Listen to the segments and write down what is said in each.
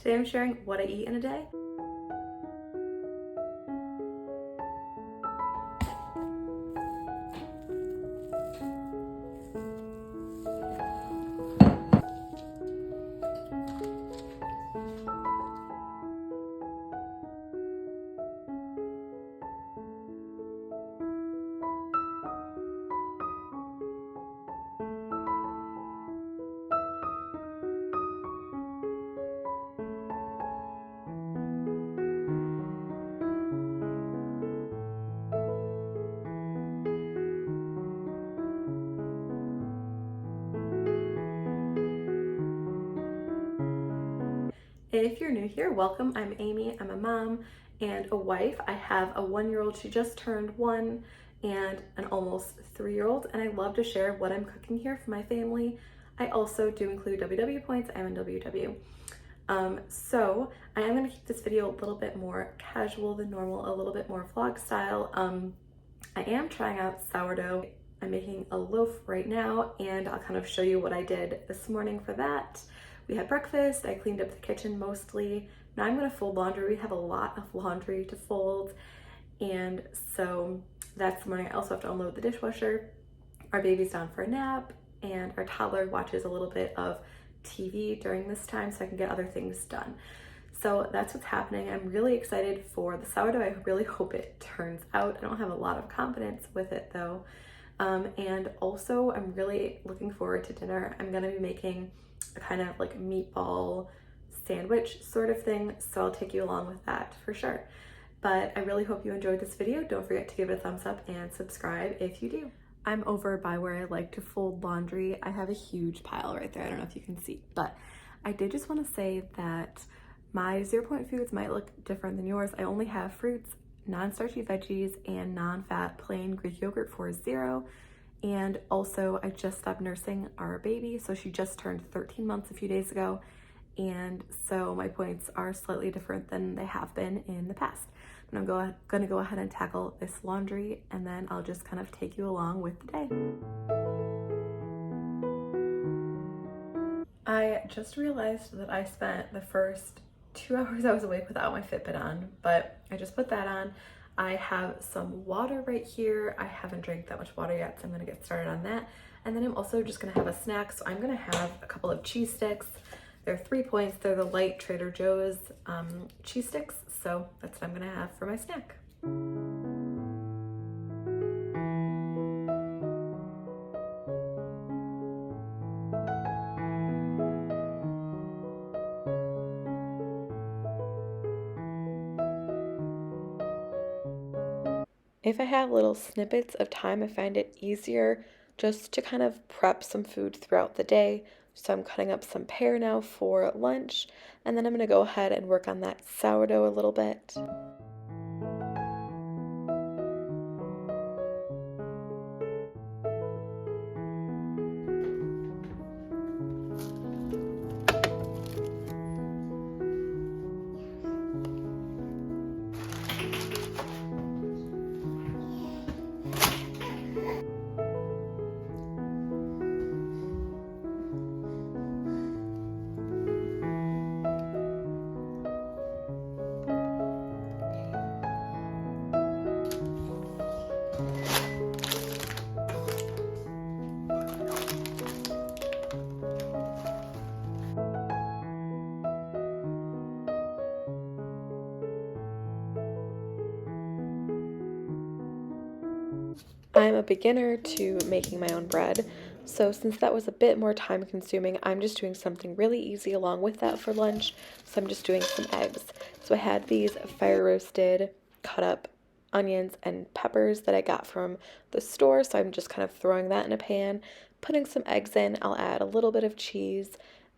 Today I'm sharing what I eat in a day. If you're new here, welcome. I'm Amy. I'm a mom and a wife. I have a 1-year-old, she just turned 1, and an almost 3-year-old, and I love to share what I'm cooking here for my family. I also do include WW points. I'm in WW. So I am going to keep this video a little bit more casual than normal, a little bit more vlog style. I am trying out sourdough. I'm making a loaf right now, and I'll kind of show you what I did this morning for that. We had breakfast, I cleaned up the kitchen mostly. Now I'm gonna fold laundry. We have a lot of laundry to fold. And so that's the morning. I also have to unload the dishwasher. Our baby's down for a nap, and our toddler watches a little bit of TV during this time so I can get other things done. So that's what's happening. I'm really excited for the sourdough. I really hope it turns out. I don't have a lot of confidence with it though. And also I'm really looking forward to dinner. I'm gonna be making a kind of like meatball sandwich sort of thing, so I'll take you along with that for sure. But I really hope you enjoyed this video. Don't forget to give it a thumbs up and subscribe if you do. I'm over by where I like to fold laundry. I have a huge pile right there. I don't know if you can see, but I did just want to say that my 0-point foods might look different than yours. I only have fruits, non-starchy veggies, and non-fat plain Greek yogurt for 0. And also I just stopped nursing our baby, so she just turned 13 months a few days ago, and so my points are slightly different than they have been in the past. But I'm gonna go ahead and tackle this laundry, and then I'll just kind of take you along with the day. I just realized that I spent the first 2 hours I was awake without my Fitbit on, but I just put that on. I have some water right here. I haven't drank that much water yet, so I'm gonna get started on that. And then I'm also just gonna have a snack. So I'm gonna have a couple of cheese sticks. They're 3 points. They're the light Trader Joe's cheese sticks. So that's what I'm gonna have for my snack. If I have little snippets of time, I find it easier just to kind of prep some food throughout the day. So I'm cutting up some pear now for lunch, and then I'm going to go ahead and work on that sourdough a little bit. I'm a beginner to making my own bread, so since that was a bit more time consuming, I'm just doing something really easy along with that for lunch. So I'm just doing some eggs. So I had these fire roasted, cut up onions and peppers that I got from the store, so I'm just kind of throwing that in a pan, putting some eggs in. I'll add a little bit of cheese,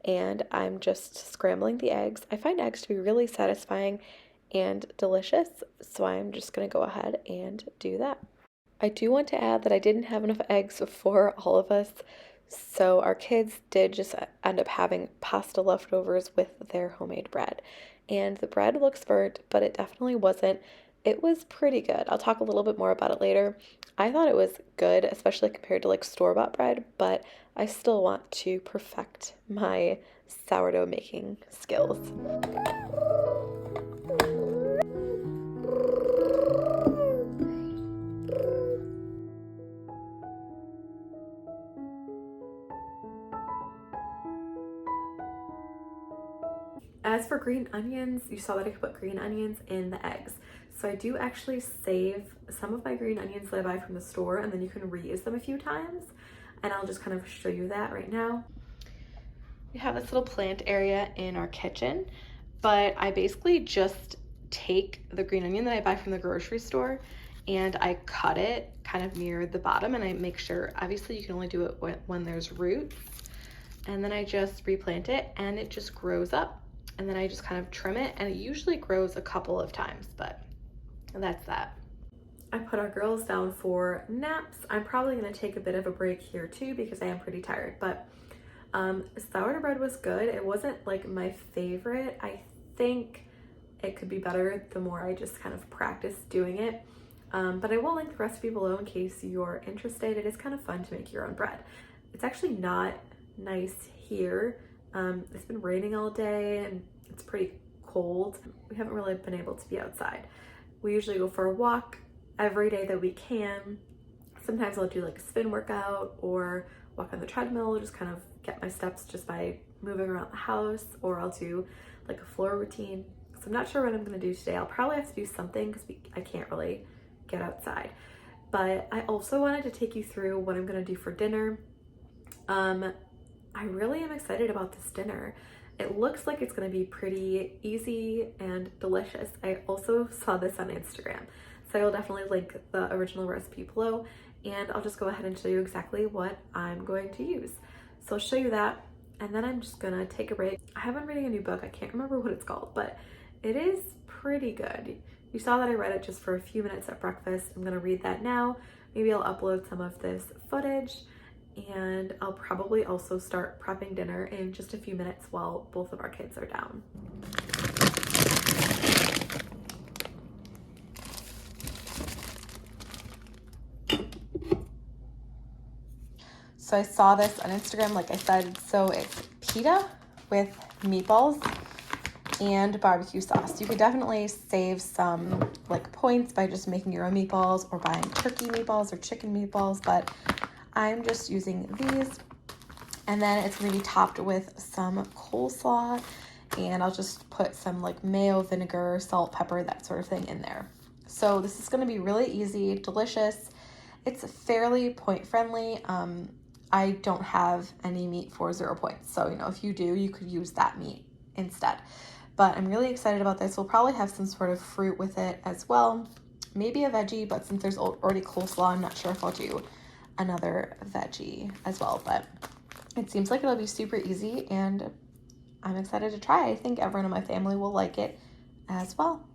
and I'm just scrambling the eggs. I find eggs to be really satisfying and delicious, so I'm just going to go ahead and do that. I do want to add that I didn't have enough eggs for all of us, so our kids did just end up having pasta leftovers with their homemade bread. And the bread looks burnt, but it definitely wasn't. It was pretty good. I'll talk a little bit more about it later. I thought it was good, especially compared to like store-bought bread, but I still want to perfect my sourdough making skills. As for green onions, you saw that I could put green onions in the eggs. So I do actually save some of my green onions that I buy from the store, and then you can reuse them a few times. And I'll just kind of show you that right now. We have this little plant area in our kitchen, but I basically just take the green onion that I buy from the grocery store and I cut it kind of near the bottom, and I make sure, obviously you can only do it when there's roots. And then I just replant it and it just grows up. And then I just kind of trim it, and it usually grows a couple of times, but that's that. I put our girls down for naps. I'm probably gonna take a bit of a break here too because I am pretty tired, but sourdough bread was good. It wasn't like my favorite. I think it could be better the more I just kind of practice doing it. But I will link the recipe below in case you're interested. It is kind of fun to make your own bread. It's actually not nice here. It's been raining all day and it's pretty cold. We haven't really been able to be outside. We usually go for a walk every day that we can. Sometimes I'll do like a spin workout or walk on the treadmill, just kind of get my steps just by moving around the house, or I'll do like a floor routine. So I'm not sure what I'm gonna do today. I'll probably have to do something because I can't really get outside. But I also wanted to take you through what I'm gonna do for dinner. I really am excited about this dinner. It looks like it's gonna be pretty easy and delicious. I also saw this on Instagram, so I will definitely link the original recipe below, and I'll just go ahead and show you exactly what I'm going to use. So I'll show you that, and then I'm just gonna take a break. I have been reading a new book. I can't remember what it's called, but it is pretty good. You saw that I read it just for a few minutes at breakfast. I'm gonna read that now. Maybe I'll upload some of this footage, and I'll probably also start prepping dinner in just a few minutes while both of our kids are down. So I saw this on Instagram, like I said, so it's pita with meatballs and barbecue sauce. You could definitely save some like points by just making your own meatballs or buying turkey meatballs or chicken meatballs, but I'm just using these. And then it's gonna be topped with some coleslaw, and I'll just put some like mayo, vinegar, salt, pepper, that sort of thing in there. So this is gonna be really easy, delicious. It's fairly point friendly. I don't have any meat for 0 points. So, if you do, you could use that meat instead. But I'm really excited about this. We'll probably have some sort of fruit with it as well. Maybe a veggie, but since there's already coleslaw, I'm not sure if I'll do another veggie as well. But it seems like it'll be super easy, and I'm excited to try. I think everyone in my family will like it as well.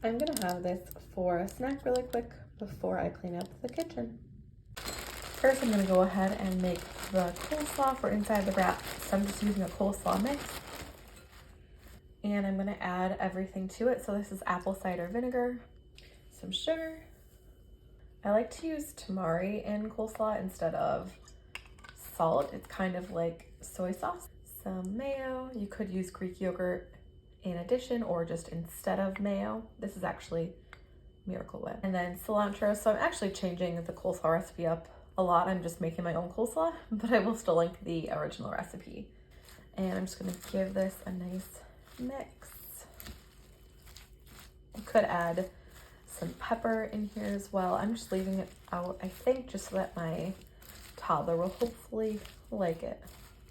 I'm gonna have this for a snack really quick before I clean up the kitchen. First, I'm gonna go ahead and make the coleslaw for inside the wrap. So I'm just using a coleslaw mix, and I'm gonna add everything to it. So this is apple cider vinegar, some sugar. I like to use tamari in coleslaw instead of salt. It's kind of like soy sauce. Some mayo. You could use Greek yogurt in addition or just instead of mayo. This is actually Miracle Whip. And then cilantro. So I'm actually changing the coleslaw recipe up a lot. I'm just making my own coleslaw, but I will still link the original recipe. And I'm just gonna give this a nice mix. You could add some pepper in here as well. I'm just leaving it out, I think, just so that my toddler will hopefully like it.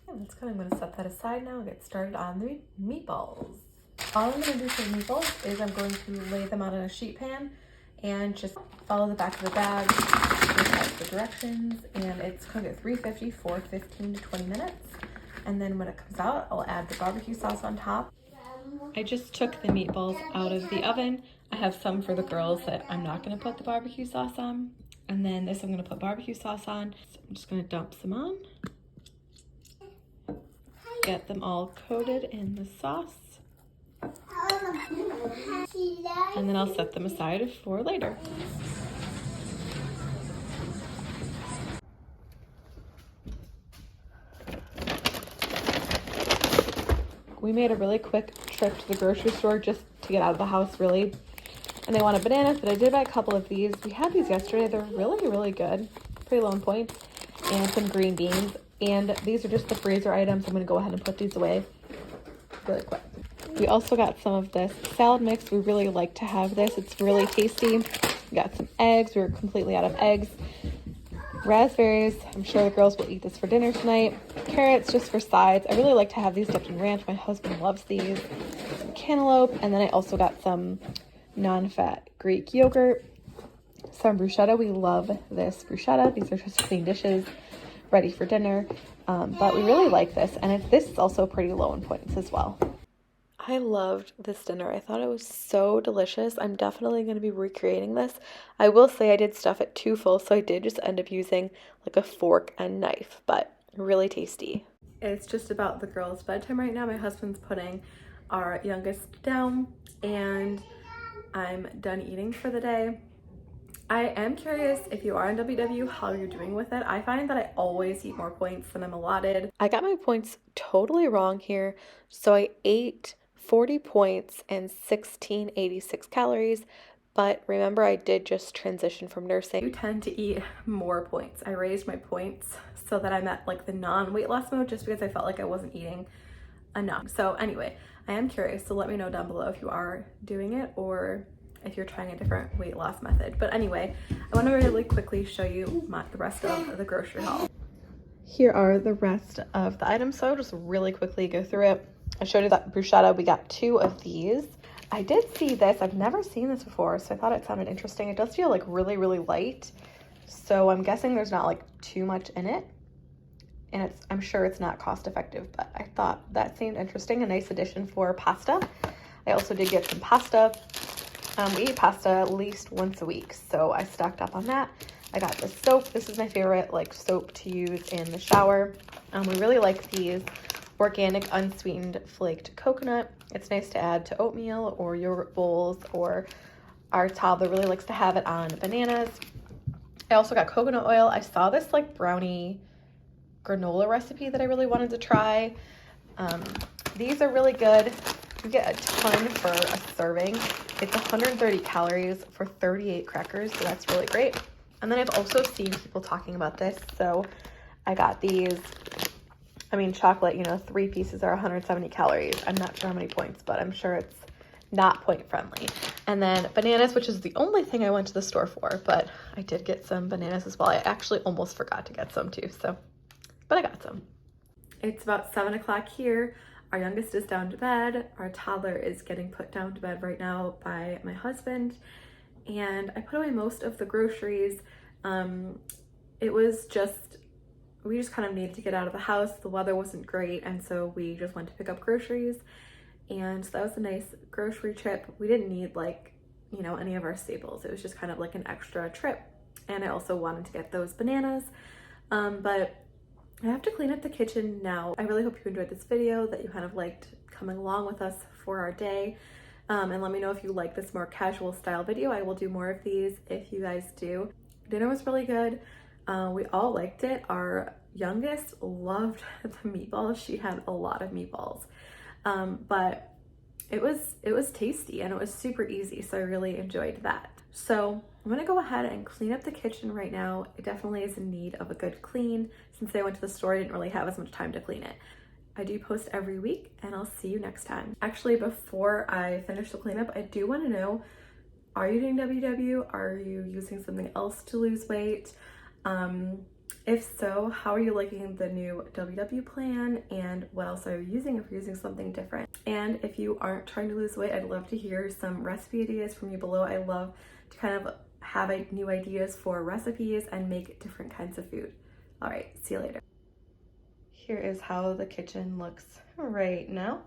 And that's good. I'm gonna set that aside now and get started on the meatballs. All I'm gonna do for the meatballs is I'm going to lay them out in a sheet pan and just follow the back of the bag, look at the directions, and it's cooked at 350 for 15 to 20 minutes. And then when it comes out, I'll add the barbecue sauce on top. I just took the meatballs out of the oven. I have some for the girls that I'm not gonna put the barbecue sauce on. And then this I'm gonna put barbecue sauce on. So I'm just gonna dump some on. Get them all coated in the sauce. And then I'll set them aside for later. we made a really quick trip to the grocery store just to get out of the house, really. And I wanted bananas, but I did buy a couple of these. We had these yesterday. They're really, really good. Pretty low in points. And some green beans. And these are just the freezer items. I'm going to go ahead and put these away really quick. We also got some of this salad mix. We really like to have this. It's really tasty. We got some eggs. We were completely out of eggs. Raspberries. I'm sure the girls will eat this for dinner tonight. Carrots just for sides. I really like to have these dipped in ranch. My husband loves these. Some cantaloupe. And then I also got some non-fat Greek yogurt. Some bruschetta. We love this bruschetta. These are just clean dishes ready for dinner. But we really like this. And this is also pretty low in points as well. I loved this dinner. I thought it was so delicious. I'm definitely going to be recreating this. I will say I did stuff it too full, so I did just end up using like a fork and knife, but really tasty. It's just about the girls' bedtime right now. My husband's putting our youngest down, and I'm done eating for the day. I am curious if you are in WW how you're doing with it. I find that I always eat more points than I'm allotted. I got my points totally wrong here, so I ate 40 points and 1686 calories, but remember I did just transition from nursing. I do tend to eat more points. I raised my points so that I'm at like the non-weight loss mode just because I felt like I wasn't eating enough. So anyway, I am curious, so let me know down below if you are doing it or if you're trying a different weight loss method. But anyway, I want to really quickly show you the rest of the grocery haul. Here are the rest of the items, so I'll just really quickly go through it. I showed you that bruschetta. We got 2 of these. I did see this. I've never seen this before, so I thought it sounded interesting. It does feel like really, really light. So I'm guessing there's not like too much in it. And I'm sure it's not cost effective, but I thought that seemed interesting. A nice addition for pasta. I also did get some pasta. We eat pasta at least once a week, so I stocked up on that. I got the soap. This is my favorite like soap to use in the shower. We really like these organic unsweetened flaked coconut. It's nice to add to oatmeal or yogurt bowls, or our toddler really likes to have it on bananas. I also got coconut oil. I saw this like brownie granola recipe that I really wanted to try. These are really good. You get a ton for a serving. It's 130 calories for 38 crackers, so that's really great. And then I've also seen people talking about this, so I got these. I mean, chocolate, 3 pieces are 170 calories. I'm not sure how many points, but I'm sure it's not point friendly. And then bananas, which is the only thing I went to the store for, but I did get some bananas as well. I actually almost forgot to get some too, but I got some. It's about 7 o'clock here. Our youngest is down to bed. Our toddler is getting put down to bed right now by my husband. And I put away most of the groceries. We just kind of needed to get out of the house. The weather wasn't great, and so we just went to pick up groceries. And so that was a nice grocery trip. We didn't need any of our staples. It was just kind of like an extra trip. And I also wanted to get those bananas. But I have to clean up the kitchen now. I really hope you enjoyed this video, that you kind of liked coming along with us for our day. And let me know if you like this more casual style video. I will do more of these if you guys do. Dinner was really good. We all liked it. Our youngest loved the meatballs. She had a lot of meatballs. But it was tasty and it was super easy. So I really enjoyed that. So I'm gonna go ahead and clean up the kitchen right now. It definitely is in need of a good clean. Since I went to the store, I didn't really have as much time to clean it. I do post every week, and I'll see you next time. Actually, before I finish the cleanup, I do want to know, are you doing WW? Are you using something else to lose weight? If so, how are you liking the new WW plan, and what else are you using if you're using something different? And if you aren't trying to lose weight, I'd love to hear some recipe ideas from you below. I love to kind of have new ideas for recipes and make different kinds of food. All right, see you later. Here is how the kitchen looks right now.